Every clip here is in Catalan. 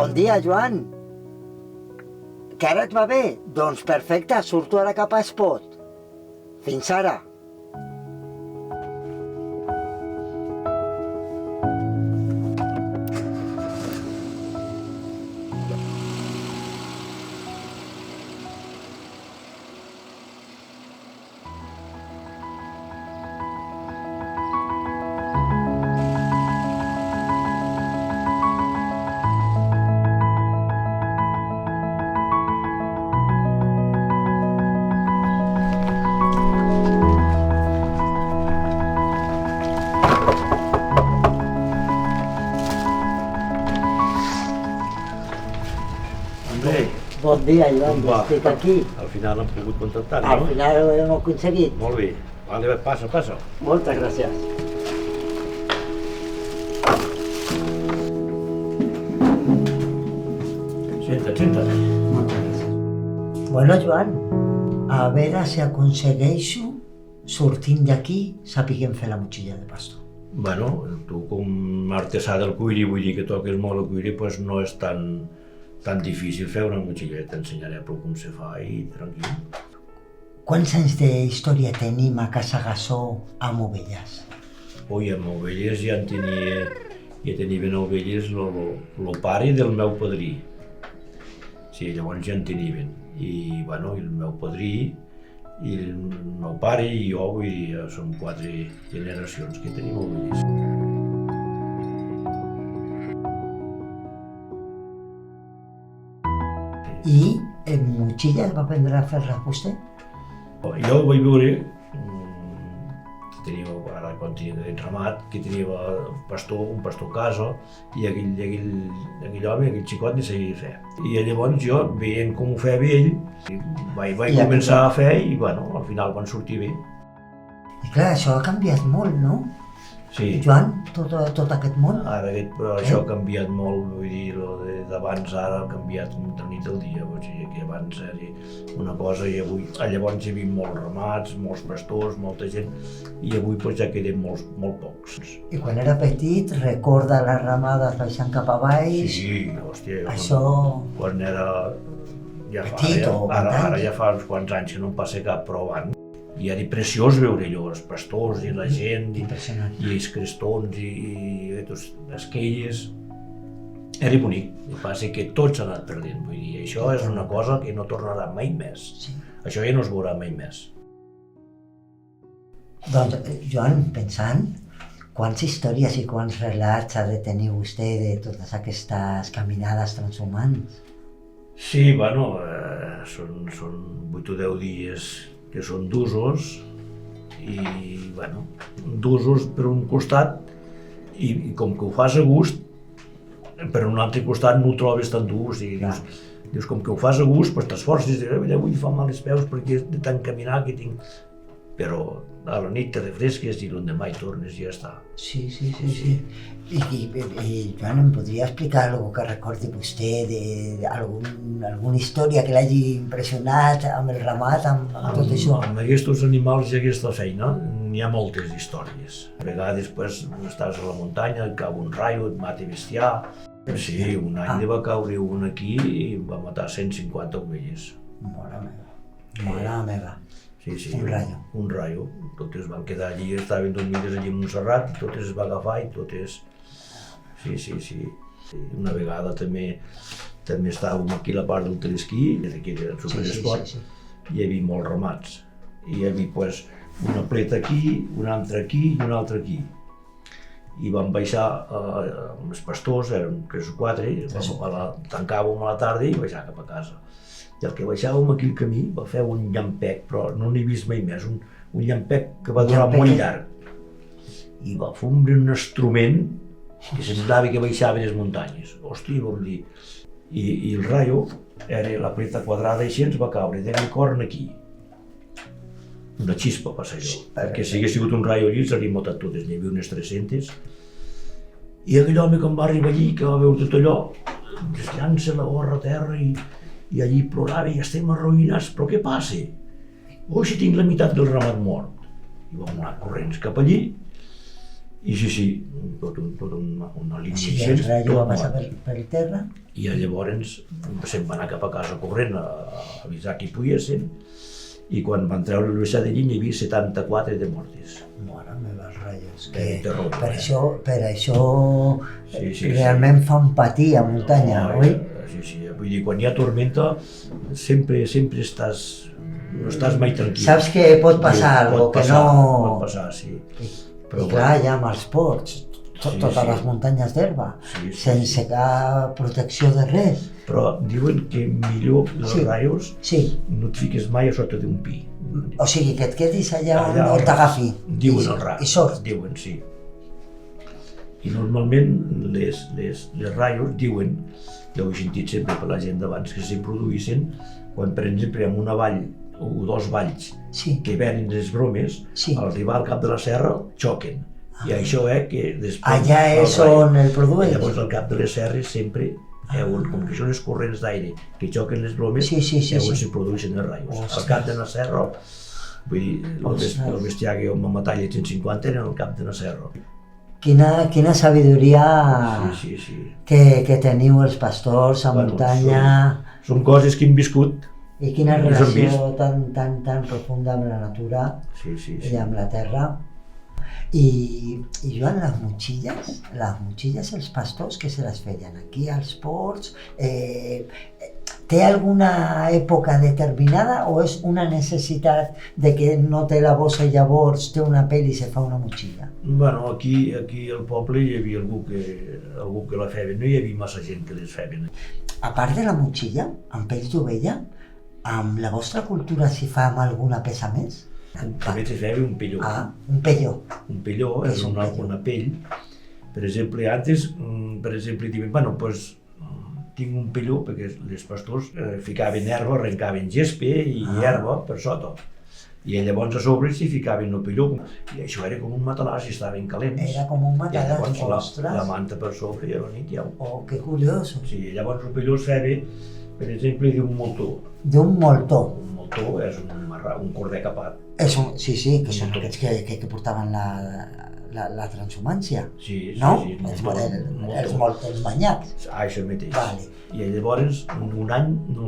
Bon dia, Joan. Que ara et va bé? Doncs perfecte, surto ara cap a Espot. Fins ara. Bon dia, Joan, estic aquí. Al final hem pogut contactar, Al no? final ho hem aconseguit. Molt bé. Vale, passa, passa. Moltes gràcies. Senta't. Moltes gràcies. Bueno, Joan, a veure si aconsegueixo, sortint d'aquí, sapiguem fer la motxilla de pastor. Bueno, tu com a artesà del cuiri, vull dir que toques molt el cuiri, doncs no és tan difícil fer una motxilla. T'ensenyaré prou com se fa i tranquil. Quants anys d'història tenim a Casa Gassó amb ovelles? Ui, amb ovelles ja tenien ovelles el pare del meu padrí. Sí, llavors ja en tenien. I, bueno, el meu padrí, i el meu pare i jo, vull dir, són 4 generacions que tenim ovelles. I en motxilles va aprendre a fer-la vostè? Jo ho vaig veure, tenia, ara quan tenia ramat, que tenia un pastor casa, i aquell home, aquell xicot, ni sabia fer. I llavors jo, veient com ho feia ell, vaig començar a fer i, bueno, al final van sortir bé. I clar, això ha canviat molt, no? Sí. Joan, tot aquest món? Ara això ha canviat molt, vull dir, d'abans ara ha canviat com de nit al dia, vull dir que abans era una cosa i avui, llavors hi havia molts ramats, molts pastors, molta gent, i avui ja queden molt pocs. I quan era petit, recorda les ramades baixant cap a baix? Sí, hòstia, això... quan era... Petit o ara ja fa uns quants anys que no em passa cap, però abans. I era preciós veure allò, els pastors i la gent, i els crestons i les esquelles. Era bonic, el que passa que tot s'ha anat perdent, vull dir, això és una cosa que no tornarà mai més. Això ja no es veurà mai més. Doncs, Joan, pensant, quants històries i quants relats ha de tenir vostè de totes aquestes caminades transhumants? Sí, bueno, són 8 o 10 dies que són d'usos i, bueno, d'usos per un costat i com que ho fas a gust, per un altre costat no ho trobes tan dur, o sigui, dius com que ho fas a gust, doncs t'esforces, avui fa mal els peus perquè de tant caminar que tinc, però a la nit te refresques i l'endemà hi tornes i ja està. Sí. I Joan, em podria explicar alguna que recordi vostè d'alguna història que l'hagi impressionat amb el ramat, amb tot això? Amb aquests animals i aquesta feina n'hi ha moltes històries. A vegades estàs a la muntanya, et cau un raio, et mata bestiar. Sí, un any va caure un aquí i va matar 150 ovelles. Mare meva. Sí, un raio. Totes van quedar allí, estaven dormides allí a Montserrat, totes es va agafar i totes... Sí. Una vegada també estàvem aquí a la part del telesquí, aquí del Superesport, i hi havia molts ramats. I hi havia una pleta aquí, una altra aquí i una altra aquí. I vam baixar amb els pastors, eren 3 o 4, tancàvem a la tarda i baixàvem cap a casa. I el que baixàvem aquí el camí va fer un llampec, però no n'he vist mai més, un llampec que va durar molt llarg. I va fondre un instrument que semblava que baixava les muntanyes. Hòstia, vam dir. I el rayo, era la pleta quadrada i així ens va caure de corn aquí. Una xispa passa allò, perquè si hagués sigut un rayo allí s'hauria matat totes, n'hi havia unes 300. I aquell home quan va arribar allí, que va veure tot allò, es llança la gorra a terra i allí plorava i estem arruïnats, però què passa? Si tinc la meitat del ramat mort. I vam anar corrents cap allí I sí, tota una línia Sí, el així, Rayo va tot passar mort. per terra. I llavors se'n va anar cap a casa corrent a avisar que hi poguessin, i quan van treure l'universitat de Llinya hi havia 74 de mortes. Mare meva, els Rayos. Terror, Per això Sí, realment fan patir a muntanya, oi? Sí, vull dir, quan hi ha tormenta sempre no estàs mai tranquil. Saps que pot passar algo, que no... Pot passar, sí. I clar, ja amb els ports, totes sí. les muntanyes d'herba, Sí, sense cap protecció de res. Però diuen que millor els Sí. raios Sí, no et fiques mai a sota d'un pi. o sigui, que et quedis allà Allà on t'agafi. Diuen el ras. I sort. Diuen, sí. I normalment les raios diuen, ja ho he sentit sempre per la gent d'abans, que se produïssin quan, per exemple, en una vall o dos valls Sí, que venen les bromes, Sí. al arribar al cap de la serra xoquen. I això que després... allà és el raio- on el I produeix. llavors al cap de les serres sempre, com que són els corrents d'aire que xoquen les bromes, Sí, llavors sí. se produeixen els raios. Ostres. Al cap de la serra, vull dir, Ostres. el bestiar que jo em va matar a 150 era al cap de la serra. Quina sabidoria Sí. que teniu els pastors a Bueno, muntanya. Són coses que hem viscut. I quina Ens hem relació tan profunda amb la natura Sí. i amb la terra. I Joan, les motxilles els pastors que se les feien aquí als ports, té alguna època determinada o és una necessitat de que no té la bossa i llavors té una pell i se fa una motxilla? Bueno, aquí al poble hi havia algú que la feia, no hi havia massa gent que les feia. A part de la motxilla, amb pells d'ovella, amb la vostra cultura s'hi fa amb alguna peça més? També se feia un pelló. Un pelló. Un pelló Què és és un pelló? una pell. Per exemple, antes, diuen, bueno, pues, tinc un pelló, perquè els pastors ficaven herba, arrencaven gespa i herba per sota. I llavors a sobre s'hi ficaven el pelló. I això era com un matalàs i estaven calents. Era com un I matalàs, llavors ostres. la manta per sobre i a la nit ja ho... Oh, que curioso. Sí, llavors el pelló es feia, per exemple, d'un moltó. D'un moltó. Un moltó és un corder capat. Sí, que són aquests que portaven la transhumància, Sí, no? sí, Els manyacs. Això mateix. Vale. I llavors un any no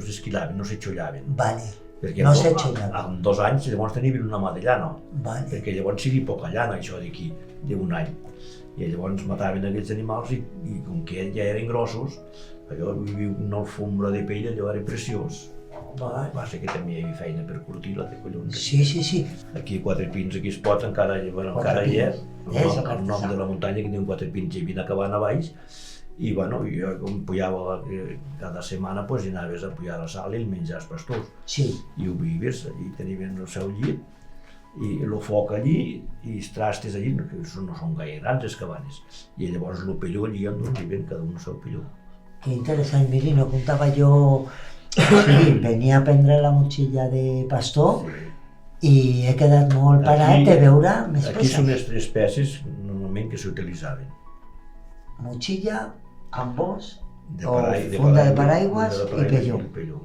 s'esquilaven, no s'exollaven. Vale, Perquè no s'exollaven. en 2 anys llavors tenien una mà de llana, Vale. perquè llavors sigui poca llana això d'aquí, d'un any. I llavors mataven aquells animals i com que ja eren grossos, allò hi havia una alfombra de pell, allò era preciós. Va ser que també hi havia feina per curtir-la de collons. Sí. Aquí a Quatre Pins, aquí es pot, encara hi és, el nom de la muntanya que diuen Quatre Pins i vine acabant a baix. I bueno, jo com pujava cada setmana, doncs hi anaves a pujar a la sala i el menjar als pastors. Sí. I ho vives, allí tenien el seu llit, i el foc allí, i els trastes allí, que no són gaire grans les cabanes. I llavors el pelló allí on dormien, cada un el seu pelló. Que interessant, miri, no comptava jo... Sí, venia a prendre la motxilla de pastor i he quedat molt parat de veure més Aquí són les peces. 3 peces normalment que s'utilitzaven. Motxilla, ambos, De funda de paraigües i pelló. pelló.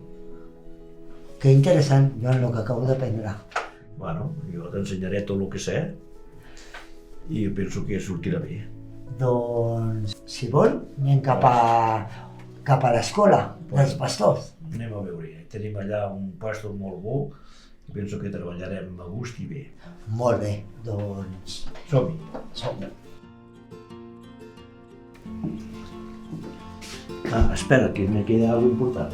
Que interessant, Joan, el que acabo d'aprendre. Bueno, jo t'ensenyaré tot el que sé i penso que sortirà bé. Doncs, si vol, anem cap a l'escola dels pastors. Anem a veure, tenim allà un puesto molt bo i penso que treballarem a gust i bé. Molt bé, doncs Som-hi! som-hi. Espera, que me queda algo important.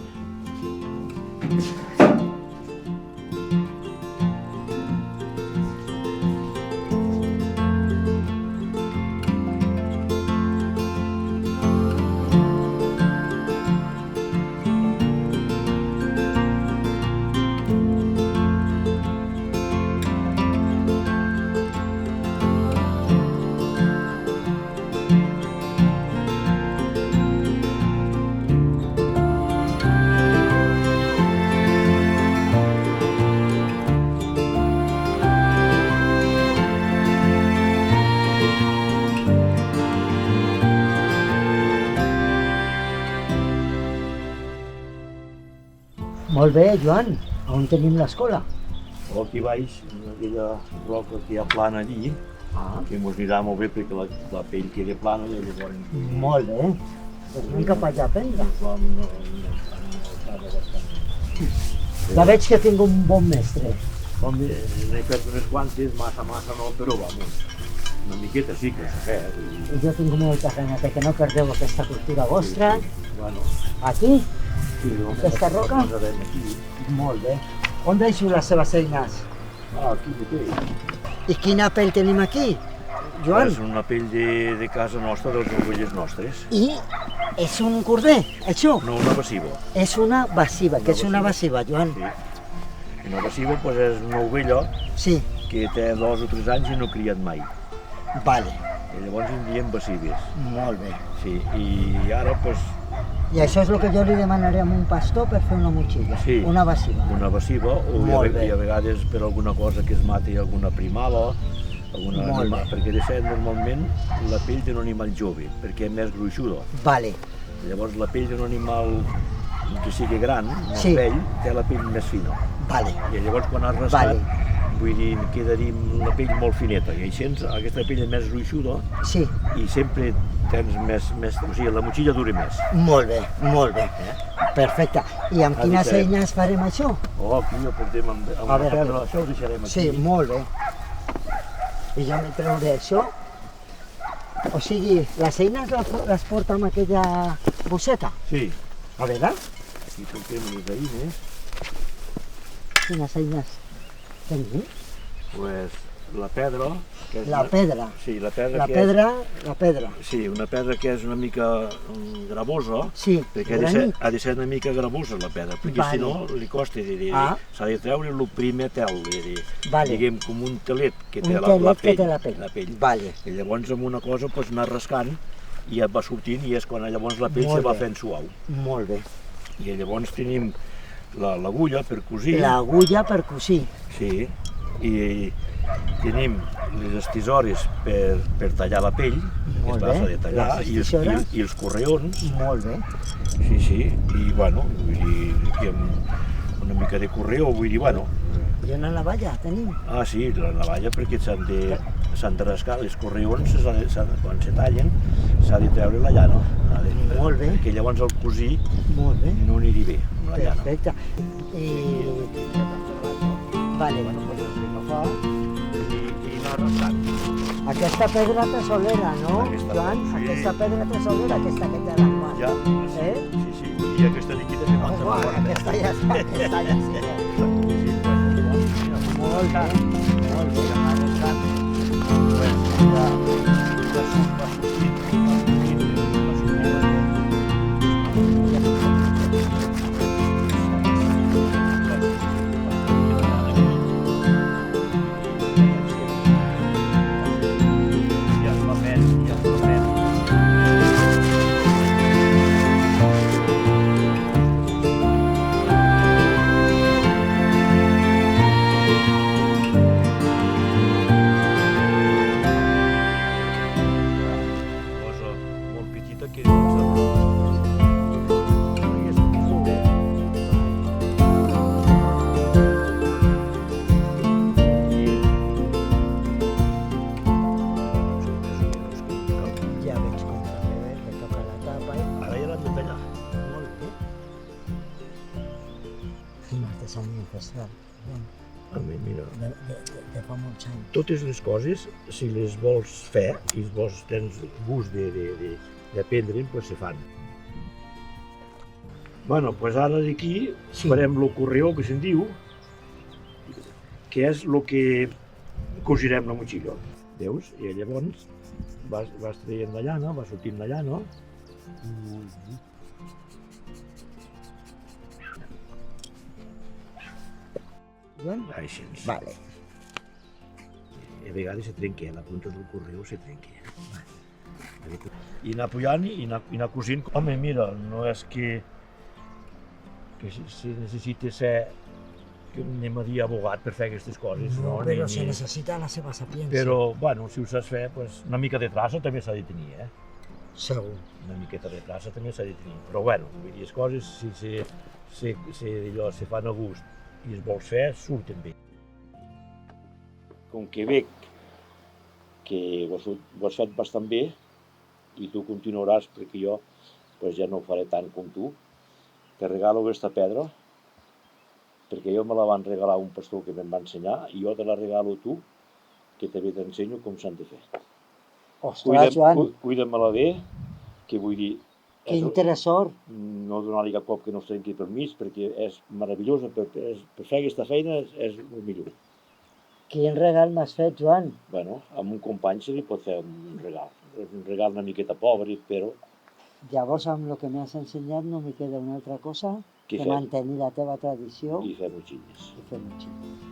Molt bé, Joan, on tenim l'escola? Aquí baix, en aquella roca que hi ha plana allí, que ens anirà molt bé perquè la pell queda plana i llavors... Molt bé. Doncs anem cap allà a prendre. Ja veig que tinc un bon mestre. Home, n'he fet unes quantes, massa no, però vamos, una miqueta sí que s'ha fet. I jo tinc molta feina, perquè no perdeu aquesta cultura vostra. Bueno, Aquí? sí, no, Aquesta roca? posarem aquí. Molt bé. On deixo les seves eines? Aquí mateix. I quina pell tenim aquí, Joan? És una pell de casa nostra, de les ovelles nostres. I és un corder, això? No una baciva. És una baciva. Què és una baciva, Joan? Sí. Una baciva doncs, és una ovella Sí, que té 2 o 3 anys i no ha criat mai. vale. I llavors en diem bacives. Molt bé. Sí, i ara doncs, I això és el que jo li demanaré a un pastor per fer una motxilla, Sí. una baciva. una baciva o Molt bé. i a vegades per alguna cosa que es mati alguna primada, Molt animal, bé. perquè de fet normalment la pell d'un animal jove, perquè és més gruixuda. Vale, Llavors la pell d'un animal que sigui gran, més Sí. vell, té la pell més fina. vale, I llavors quan has rascat, Vale. vull dir, quedaria la pell molt fineta. I així aquesta pell és més gruixuda sí, i sempre tens més, o sigui, la motxilla dura més. molt bé, molt bé. Perfecte. I amb Ha quines dit, eines farem això? Oh, aquí ho portem amb A la veure, pedra, això ho deixarem aquí. Sí, molt bé. I jo me trauré això. O sigui, les eines les porto amb aquella bosseta. Sí, A veure, aquí portem les eines. quines eines tenim? Pues la pedra, que és La pedra. Sí, la pedra La que pedra, la pedra. és... Sí, una pedra que és una mica gravosa, Sí, perquè granit. ha de ser una mica gravosa la pedra, perquè Vale. si no li costa Ah. s'ha de treure el primer tel, Vale. diguem com un telet que té Un la telet que pell. té la pell. Vale. I llavors amb una cosa pots anar rascant i et va sortint i és quan llavors la pell Molt se va bé. fent suau. Molt bé. I llavors tenim l'agulla per cosir. L'agulla per cosir. Sí, i tenim les tisores per tallar la pell, que Molt es passa bé. de tallar, Les i tisores. i els correons, Molt bé. sí, i bueno, vull dir, aquí amb una mica de correo, vull dir, bueno, I una navalla tenim. sí, la navalla perquè s'han de rascar, els correons, quan se tallen, s'ha de treure la llana, Molt bé. perquè llavors el cosir Molt bé. no aniria bé amb la llana. Perfecte. Vale. Bueno, pues es agafar i anar rascant. Aquesta pedra tesolera, no, Aquesta, Joan? sí. Aquesta pedra tesolera, aquesta que té a la mà. Ja, Eh? sí, i aquesta d'aquí també falta Home, molt. aquesta ja està, aquesta ja sí. Molt bé, molt bé. Cosa molt petita que Ja veig com també que toca la tapa. ara ja l'han de tallar. Molt bé. Una artesania ancestral. Mira, De fa molts anys. totes les coses, si les vols fer i tens gust d'aprendre, doncs se fan. Bueno, doncs ara d'aquí Sí. farem el correó que se'n diu, que és el que cosirem la motxilla. Veus? I llavors vas traient la llana, va sortint la llana. Joan? Així. Vale. I a vegades se trenca, la punta del correu se trenca. I anar pujant i anar cosint. Home, mira, no és que si necessita ser que anem a dir abogat per fer aquestes coses. No, però se necessita la seva sapiència. Però, bueno, si ho saps fer, pues, una mica de traça també s'ha de tenir, Segur. Una miqueta de traça també s'ha de tenir. Però, bueno, vull dir, les coses, si se fan a gust i es vols fer, surten bé. Com que veig que ho has fet bastant bé i tu continuaràs, perquè jo pues, ja no ho faré tant com tu. Te regalo aquesta pedra, perquè jo me la van regalar un pastor que me'n va ensenyar, i jo te la regalo a tu, que també t'ensenyo com s'han de fer. Ostres, Joan, Cuida-me-la bé, que vull dir... quin tresor. No donar-li cap cop que no es trenqui pel mig, perquè és meravellosa, per fer aquesta feina és el millor. Quin regal m'has fet, Joan. Bueno, amb un company se li pot fer un regal. És un regal una miqueta pobre, però... Llavors, amb el que m'has ensenyat no me queda una altra cosa que fer? mantenir la teva tradició I fer motxilles. i fer motxilles.